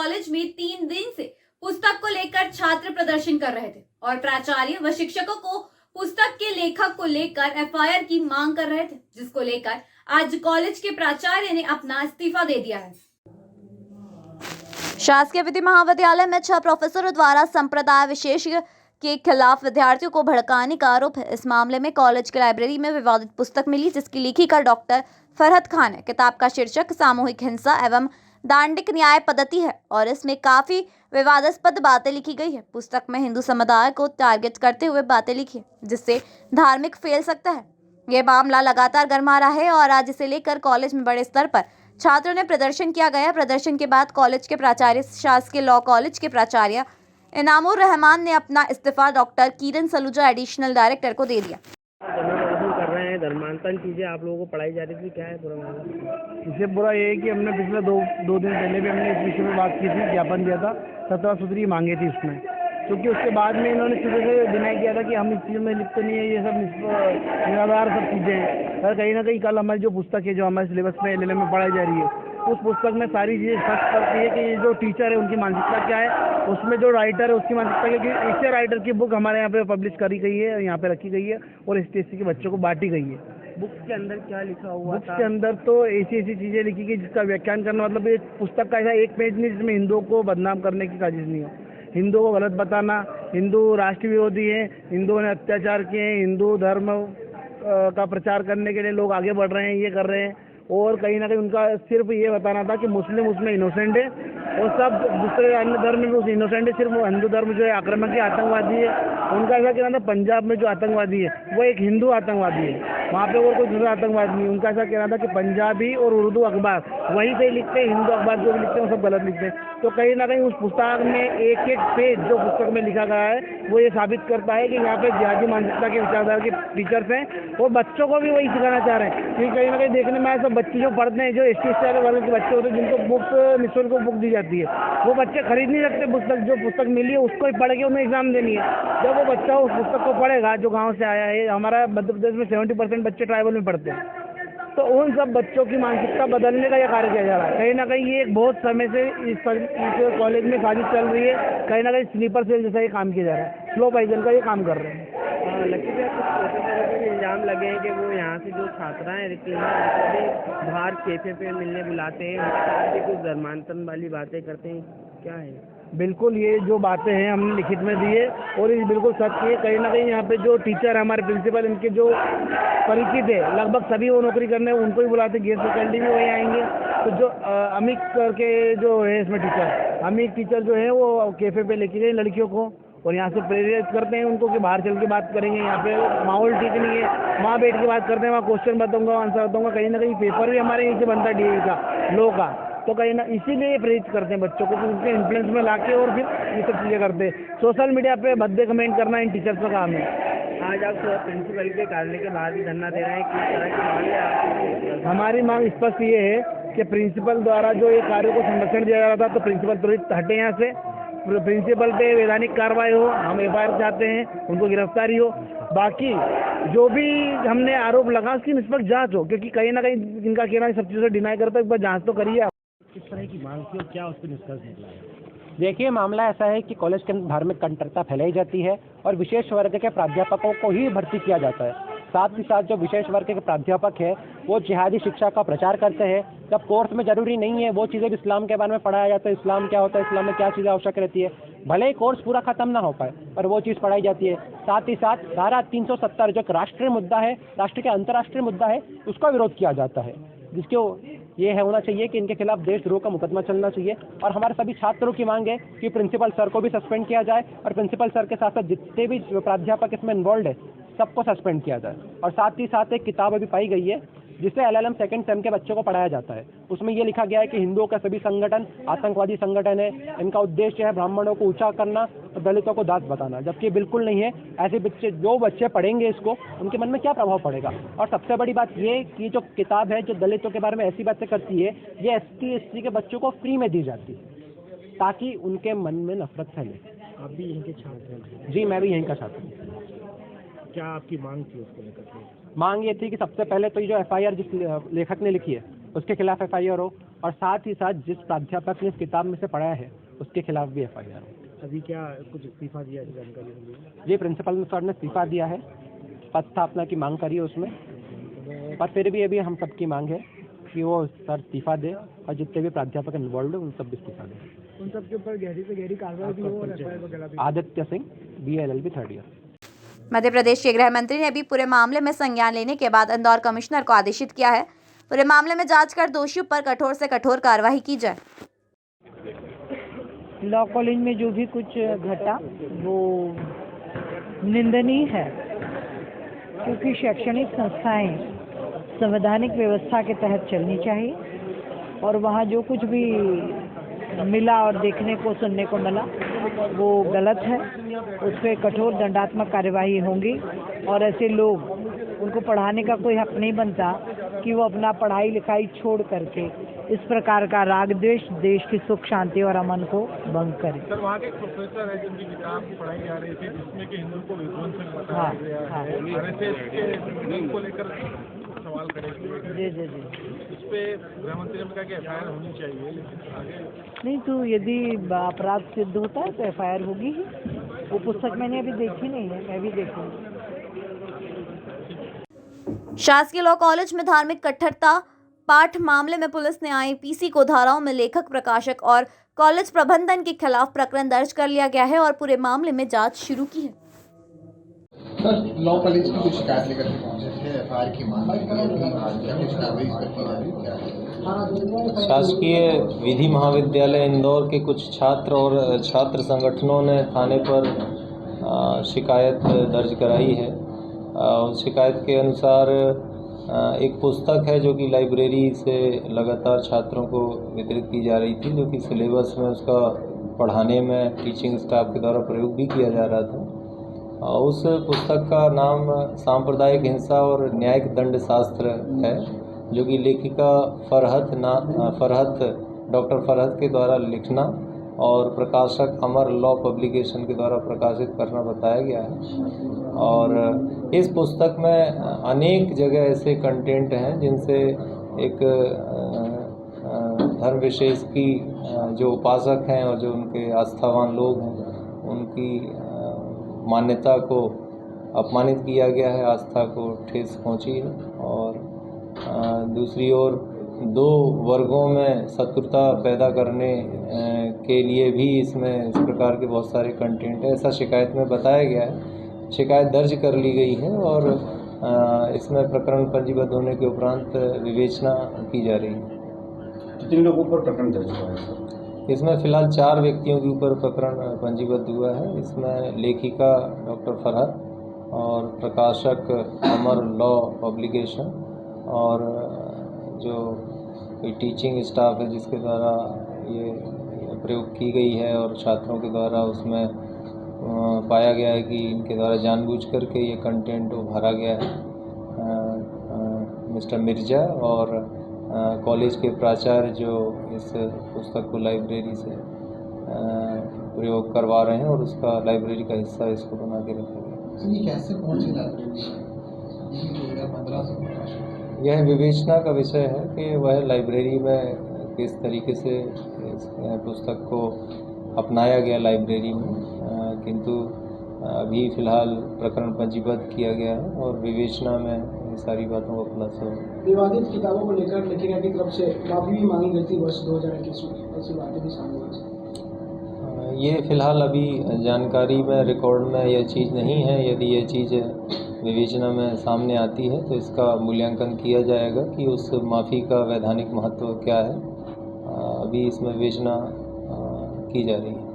College में 3 दिन से पुस्तक को लेकर छात्र प्रदर्शन कर रहे थे और प्राचार्य व शिक्षकों को पुस्तक के लेखक को लेकर एफआईआर की मांग कर रहे थे, जिसको लेकर आज कॉलेज के प्राचार्य ने अपना इस्तीफा दे दिया है। शासकीय विधि महाविद्यालय में 6 प्रोफेसरों द्वारा संप्रदाय विशेष के खिलाफ विद्यार्थियों को भड़काने का आरोप है। इस मामले में कॉलेज की लाइब्रेरी में विवादित पुस्तक मिली, जिसकी लेखिका डॉक्टर फरहत खान है। किताब का शीर्षक सामूहिक हिंसा एवं दांडिक न्याय पद्धति है और इसमें काफी विवादास्पद बातें लिखी गई है। पुस्तक में हिंदू समुदाय को टारगेट करते हुए बातें लिखी है, जिससे धार्मिक फैल सकता है। यह मामला लगातार गर्मा रहा है और आज इसे लेकर कॉलेज में बड़े स्तर पर छात्रों ने प्रदर्शन किया गया। प्रदर्शन के बाद कॉलेज के प्राचार्य, शासकीय लॉ कॉलेज के प्राचार्य इनामुर रहमान ने अपना इस्तीफा डॉक्टर किरण सलूजा एडिशनल डायरेक्टर को दे दिया। कर रहे हैं धर्मांतरण चीजें आप लोगों को पढ़ाई जा रही थी, क्या है पूरा मामला? इससे बुरा ये है कि हमने पिछले दो दिन पहले भी हमने इस विषय में बात की थी, ज्ञापन दिया था, 17 सूत्री मांगे थी उसमें, क्योंकि उसके बाद में इन्होंने शुरू से डिनाई किया था कि हम इस चीज़ में लिखते नहीं है, ये सब निराधार सब चीज़ें हैं। पर कहीं ना कहीं कल हमारी जो पुस्तक है जो हमारे सिलेबस में LLM में पढ़ाई जा रही है, उस पुस्तक में सारी चीज़ें स्पष्ट करती है कि ये जो टीचर है उनकी मानसिकता क्या है, उसमें जो राइटर है उसकी मानसिकता क्या है। ऐसे राइटर की बुक हमारे यहाँ पे पब्लिश करी गई है, यहाँ पे रखी गई है और ST/SC के बच्चों को बांटी गई है। बुक्स के अंदर क्या लिखा हुआ था? बुक्स के अंदर तो ऐसी चीज़ें लिखी गई जिसका व्याख्यान करना, मतलब ये पुस्तक का ऐसा एक पेज नहीं जिसमें हिंदुओं को बदनाम करने की साजिश नहीं हो, हिंदुओं को गलत बताना, हिंदू राष्ट्र विरोधी है, हिंदुओं ने अत्याचार किए हैं, हिंदू धर्म का प्रचार करने के लिए लोग आगे बढ़ रहे हैं, ये कर रहे हैं। और कहीं ना कहीं उनका सिर्फ ये बताना था कि मुस्लिम उसमें इनोसेंट है और सब दूसरे अन्य धर्म में उस इनोसेंट है, सिर्फ हिंदू धर्म जो है आक्रामक आतंकवादी है। उनका ऐसा कहना था पंजाब में जो आतंकवादी है वो एक हिंदू आतंकवादी है, वहाँ पे और कोई दूसरा आतंकवादी नहीं। उनका ऐसा कहना था कि पंजाबी और उर्दू अखबार वहीं से लिखते हैं, हिंदू अखबार जो भी लिखते हैं वो सब गलत लिखते हैं। तो कहीं ना कहीं उस पुस्तक में एक एक पेज जो पुस्तक में लिखा गया है वो ये साबित करता है कि यहाँ पे जिहादी मानसिकता के विचारधारा के टीचर्स हैं और बच्चों को भी वही सिखाना चाह रहे हैं। क्योंकि कहीं ना कहीं देखने में सब बच्चे जो पढ़ते हैं, जो ST/SC वाले के बच्चे होते हैं जिनको बुक निःशुल्क बुक दी जाती है, वो बच्चे खरीद नहीं सकते पुस्तक। जो पुस्तक मिली है उसको ही पढ़ के उन्हें एग्जाम देनी है। जब वो बच्चा उस पुस्तक को पढ़ेगा जो गाँव से आया है, हमारा मध्य प्रदेश में 70% बच्चे ट्राइबल में पढ़ते हैं, तो उन सब बच्चों की मानसिकता बदलने का यह कार्य किया जा रहा है। कहीं ना कहीं ये एक बहुत समय से इस कॉलेज में साजिश चल रही है। कहीं ना कहीं स्लीपर सेल जैसा ये काम किया जा रहा है, स्लो पॉइजन का ये काम कर रहे हैं। लगता है कुछ प्रोफेसरों के इल्जाम लगे हैं कि वो यहाँ से जो छात्राएं रहती हैं उनको भी बाहर कैफे पे मिलने बुलाते हैं, उनके साथ भी कुछ धर्मांतरण वाली बातें करते हैं, क्या है? बिल्कुल, ये जो बातें हैं हमने लिखित में दी है और ये बिल्कुल सच है। कहीं ना कहीं यहाँ पे जो टीचर है हमारे प्रिंसिपल, इनके जो परिचित है लगभग सभी वो नौकरी करने उनको ही बुलाते, गेस्ट फैकल्टी भी वही आएंगे। तो जो अमिक करके जो है इसमें टीचर, अमिक टीचर जो है वो कैफे पे लेके गए लड़कियों को और यहाँ से प्रेरित करते हैं उनको कि बाहर चल के बात करेंगे, यहाँ पे माहौल ठीक नहीं है, वहाँ बैठ के बात करते हैं, वहाँ क्वेश्चन बताऊँगा, आंसर बताऊँगा। कहीं ना कहीं पेपर भी हमारे यहीं से बनता है DAV का, लॉ का। तो कहीं ना इसीलिए प्रेरित करते हैं बच्चों को, उनके इन्फ्लुएंस में लाके और फिर ये सब चीज़ें करते हैं। सोशल मीडिया पे भद्दे कमेंट करना इन टीचर्स का काम है। आज आप प्रिंसिपल के कार्यालय के बाहर भी धरना दे रहे हैं, किस तरह की मांग है आपकी? हमारी मांग स्पष्ट ये है कि प्रिंसिपल द्वारा जो ये कार्य को संरक्षण दिया जा रहा था, तो प्रिंसिपल तुरंत हटे यहाँ से, प्रिंसिपल पे वैधानिक कार्रवाई हो, हम FIR चाहते हैं, उनको गिरफ्तारी हो। बाकी जो भी हमने आरोप लगा उसकी निष्पक्ष जांच हो, क्योंकि कहीं ना कहीं इनका कहना है सब चीज़ें डिनाई करता है, एक बार जांच तो करिए। किस तरह की मांग थी और क्या उस पर निष्कर्ष निकला है? देखिए, मामला ऐसा है कि कॉलेज के अंदर धार्मिक कट्टरता फैलाई जाती है और विशेष वर्ग के प्राध्यापकों को ही भर्ती किया जाता है। साथ ही साथ जो विशेष वर्ग के प्राध्यापक है वो जिहादी शिक्षा का प्रचार करते हैं, जब कोर्स में जरूरी नहीं है वो चीज़ें भी इस्लाम के बारे में पढ़ाया जाता है, इस्लाम क्या होता है, इस्लाम में क्या चीज़ें आवश्यक रहती है, भले ही कोर्स पूरा खत्म ना हो पाए पर वो चीज़ पढ़ाई जाती है। साथ ही साथ धारा 370 जो राष्ट्रीय मुद्दा है, राष्ट्र के अंतर्राष्ट्रीय मुद्दा है, उसका विरोध किया जाता है, जिसको ये है होना चाहिए कि इनके खिलाफ देशद्रोह का मुकदमा चलना चाहिए। और हमारे सभी छात्रों की मांग है कि प्रिंसिपल सर को भी सस्पेंड किया जाए और प्रिंसिपल सर के साथ साथ जितने भी प्राध्यापक इसमें इन्वॉल्व है सबको सस्पेंड किया जाए। और साथ ही साथ एक किताब अभी पाई गई है जिसे LLM सेकंड सेम के बच्चों को पढ़ाया जाता है, उसमें ये लिखा गया है कि हिंदुओं का सभी संगठन आतंकवादी संगठन है, इनका उद्देश्य है ब्राह्मणों को ऊंचा करना और दलितों को दास बताना, जबकि बिल्कुल नहीं है। ऐसे बच्चे जो बच्चे पढ़ेंगे इसको उनके मन में क्या प्रभाव पड़ेगा। और सबसे बड़ी बात ये कि जो किताब है जो दलितों के बारे में ऐसी बातें करती है, ये ST/SC के बच्चों को फ्री में दी जाती है ताकि उनके मन में नफरत फैले। आप भी यहीं के छात्र हैं? जी, मैं भी यहीं का छात्र हूँ। क्या आपकी मांग थी उसको लेकर के? मांग ये थी कि सबसे पहले तो ये जो FIR जिस लेखक ने लिखी है उसके खिलाफ FIR हो और साथ ही साथ जिस प्राध्यापक ने इस किताब में से पढ़ाया है उसके खिलाफ भी FIR हो। अभी क्या कुछ इस्तीफा दिया है, जानकारी मिली? ये प्रिंसिपल सर ने इस्तीफा दिया है, पद स्थापना की मांग करी है उसमें, पर फिर भी अभी हम सबकी मांग है कि वो सर इस्तीफा दे और जितने भी प्राध्यापक इन्वॉल्व है उन सब भी इस्तीफा दें। उन सब के ऊपर गहरी से गहरी कार्रवाई भी हो और FIR वगैरह भी। Aditya Singh, BLLB 3rd year. Madhya Pradesh के गृह मंत्री ने भी पूरे मामले में संज्ञान लेने के बाद इंदौर कमिश्नर को आदेशित किया है पूरे मामले में जांच कर दोषियों पर कठोर से कठोर कार्रवाई की जाए। लॉ कॉलेज में जो भी कुछ घटा वो निंदनीय है, क्योंकि शैक्षणिक संस्थाएं संवैधानिक व्यवस्था के तहत चलनी चाहिए और वहाँ जो कुछ भी मिला और देखने को सुनने को मिला वो गलत है, उस पर कठोर दंडात्मक कार्यवाही होंगी और ऐसे लोग, उनको पढ़ाने का कोई हक नहीं बनता कि वो अपना पढ़ाई लिखाई छोड़ करके इस प्रकार का राग द्वेष देश की सुख शांति और अमन को भंग करे। सर, वहाँ के एक प्रोफेसर है जिनकी किताब पढ़ाई जा रही थी जिसमें कि हिंदू को विध्वंसक बताया गया है, RSS के नियम को लेकर सवाल करेंगे। जी। इस पे गृहमंत्री ने कहा कि FIR होनी चाहिए, लेकिन आगे नहीं तो यदि अपराध सिद्ध होता है तो FIR होगी ही। वो पुस्तक मैंने अभी देखी नहीं है, मैं भी देखूंगी। शासकीय लॉ कॉलेज में धार्मिक कट्टरता पाठ मामले में पुलिस ने IPC को धाराओं में लेखक, प्रकाशक और कॉलेज प्रबंधन के खिलाफ प्रकरण दर्ज कर लिया गया है और पूरे मामले में जांच शुरू की है। सर, लॉ कॉलेज की कुछ शिकायत लेकर के पहुंचे थे, FIR की मांग की क्या कुछ कार्रवाई करती है? शासकीय विधि महाविद्यालय इंदौर के कुछ छात्र और छात्र संगठनों ने थाने पर शिकायत दर्ज कराई है। उस शिकायत के अनुसार एक पुस्तक है जो कि लाइब्रेरी से लगातार छात्रों को वितरित की जा रही थी, जो कि सिलेबस में उसका पढ़ाने में टीचिंग स्टाफ के द्वारा प्रयोग भी किया जा रहा था। उस पुस्तक का नाम सांप्रदायिक हिंसा और न्यायिक दंड शास्त्र है, जो कि लेखिका डॉक्टर फरहत के द्वारा लिखना और प्रकाशक अमर लॉ पब्लिकेशन के द्वारा प्रकाशित करना बताया गया है। और इस पुस्तक में अनेक जगह ऐसे कंटेंट हैं जिनसे एक धर्म विशेष की जो उपासक हैं और जो उनके आस्थावान लोग हैं उनकी मान्यता को अपमानित किया गया है, आस्था को ठेस पहुंची है। और दूसरी ओर दो वर्गों में शत्रुता पैदा करने के लिए भी इसमें इस प्रकार के बहुत सारे कंटेंट है, ऐसा शिकायत में बताया गया है। शिकायत दर्ज कर ली गई है और इसमें प्रकरण पंजीबद्ध होने के उपरांत विवेचना की जा रही है। कितने लोगों पर प्रकरण दर्ज हुआ है सर? इसमें फ़िलहाल 4 व्यक्तियों के ऊपर प्रकरण पंजीबद्ध हुआ है। इसमें लेखिका डॉक्टर फरहत और प्रकाशक अमर लॉ पब्लिकेशन और जो टीचिंग स्टाफ है जिसके द्वारा ये प्रयोग की गई है और छात्रों के द्वारा उसमें पाया गया है कि इनके द्वारा जानबूझ करके ये कंटेंट भरा गया है। मिस्टर मिर्जा और कॉलेज के प्राचार्य जो इस पुस्तक को लाइब्रेरी से प्रयोग करवा रहे हैं और उसका लाइब्रेरी का हिस्सा इसको बना के रखा गया। ये कैसे पहुंचे लाइब्रेरी? यह विवेचना का विषय है कि वह लाइब्रेरी में किस तरीके से इस पुस्तक को अपनाया गया लाइब्रेरी में, किंतु अभी फ़िलहाल प्रकरण पंजीबद्ध किया गया है और विवेचना में ये सारी बातों का खुलासा होगा। विवादित किताबों को लेकर लेखिका की तरफ से माफी भी मांगी गई थी वर्ष 2021 में, ऐसी बातें भी सामने आई। ये फ़िलहाल अभी जानकारी में रिकॉर्ड में यह चीज़ नहीं है। यदि यह चीज़ विवेचना में सामने आती है तो इसका मूल्यांकन किया जाएगा कि उस माफ़ी का वैधानिक महत्व क्या है। अभी इसमें विवेचना की जा रही है।